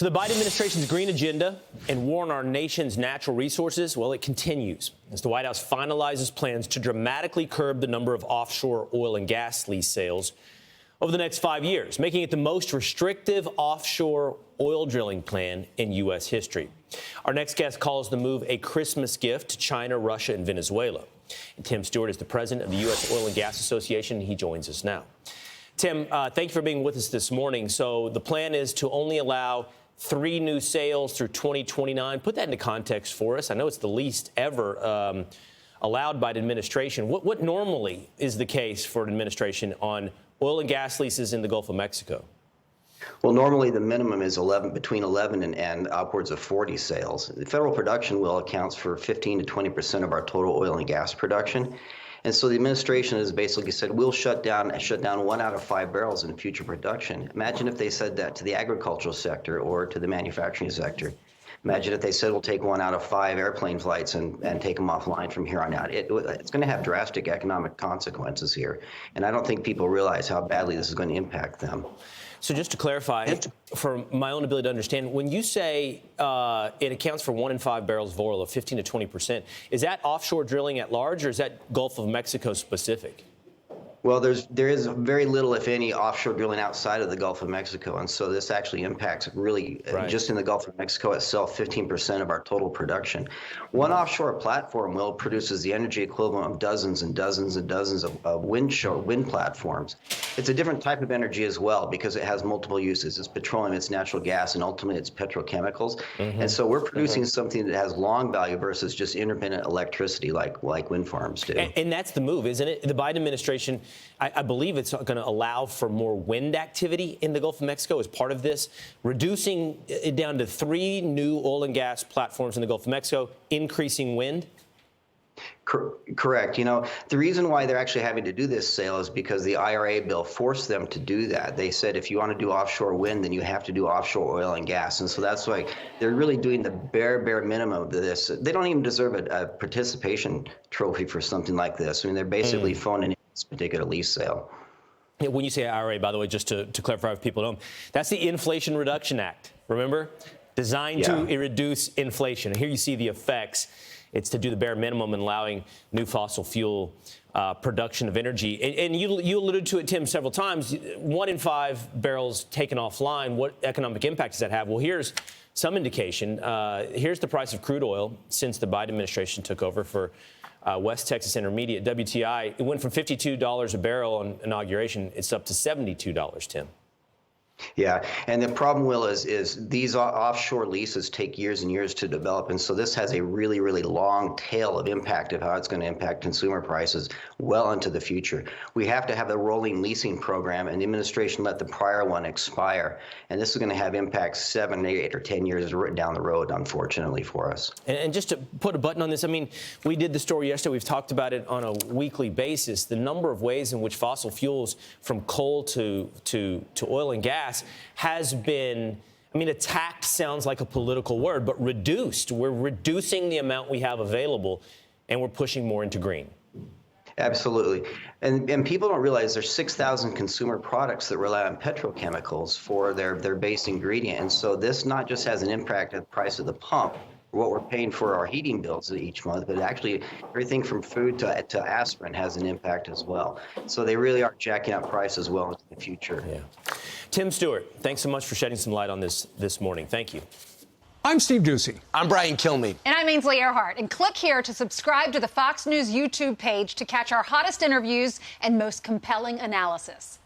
So the Biden administration's green agenda and war on our nation's natural resources, well, it continues as the White House finalizes plans to dramatically curb the number of offshore oil and gas lease sales over the next 5 years, making it the most restrictive offshore oil drilling plan in U.S. history. Our next guest calls the move a Christmas gift to China, Russia, and Venezuela. And Tim Stewart is the president of the U.S. Oil and Gas Association, and he joins us now. Tim, thank you for being with us this morning. So the plan is to only allow 3 new sales through 2029. Put that into context for us. I know it's the least ever allowed by the administration. What normally is the case for an administration on oil and gas leases in the Gulf of Mexico? Well, normally the minimum is between 11 and upwards of 40 sales. The federal production will accounts for 15 to 20% of our total oil and gas production. And so the administration has basically said, we'll shut down 1 out of 5 barrels in future production. Imagine if they said that to the agricultural sector or to the manufacturing sector. Imagine if they said, we'll take 1 out of 5 airplane flights and take them offline from here on out. It's going to have drastic economic consequences here. And I don't think people realize how badly this is going to impact them. So just to clarify, for my own ability to understand, when you say it accounts for 1 in 5 barrels of oil of 15 to 20%, is that offshore drilling at large, or is that Gulf of Mexico specific? Well, there is very little, if any, offshore drilling outside of the Gulf of Mexico. And so this actually impacts really, just in the Gulf of Mexico itself, 15% of our total production. One offshore platform produces the energy equivalent of dozens and dozens and dozens of wind platforms. It's a different type of energy as well because it has multiple uses. It's petroleum, it's natural gas, and ultimately it's petrochemicals. And so we're producing something that has long value versus just intermittent electricity like wind farms do. And that's the move, isn't it? The Biden administration, I believe it's going to allow for more wind activity in the Gulf of Mexico as part of this, reducing it down to 3 new oil and gas platforms in the Gulf of Mexico, increasing wind? Correct. You know, the reason why they're actually having to do this sale is because the IRA bill forced them to do that. They said if you want to do offshore wind, then you have to do offshore oil and gas. And so that's why they're really doing the bare minimum of this. They don't even deserve a participation trophy for something like this. I mean, they're basically phoning in this particular lease sale. When you say IRA, by the way, just to clarify for people at home, that's the Inflation Reduction Act, remember? Designed to reduce inflation. And here you see the effects. It's to do the bare minimum and allowing new fossil fuel production of energy. And you alluded to it, Tim, several times. 1 in 5 barrels taken offline. What economic impact does that have? Well, here's some indication. Here's the price of crude oil since the Biden administration took over for West Texas Intermediate, WTI. It went from $52 a barrel on inauguration. It's up to $72, Tim. Yeah, and the problem, Will, is these offshore leases take years and years to develop, and so this has a really, really long tail of impact of how it's going to impact consumer prices well into the future. We have to have a rolling leasing program, and the administration let the prior one expire, and this is going to have impacts 7, 8, or 10 years down the road, unfortunately, for us. And just to put a button on this, I mean, we did the story yesterday. We've talked about it on a weekly basis. The number of ways in which fossil fuels, from coal to oil and gas, has been, I mean, attacked sounds like a political word, but reduced. We're reducing the amount we have available, and we're pushing more into green. Absolutely. And people don't realize there's 6,000 consumer products that rely on petrochemicals for their base ingredient. And so this not just has an impact at the price of the pump, what we're paying for our heating bills each month, but actually everything from food to aspirin has an impact as well. So they really are jacking up prices well into the future. Yeah. Tim Stewart, thanks so much for shedding some light on this morning. Thank you. I'm Steve Ducey. I'm Brian Kilmeade. And I'm Ainsley Earhart. And click here to subscribe to the Fox News YouTube page to catch our hottest interviews and most compelling analysis.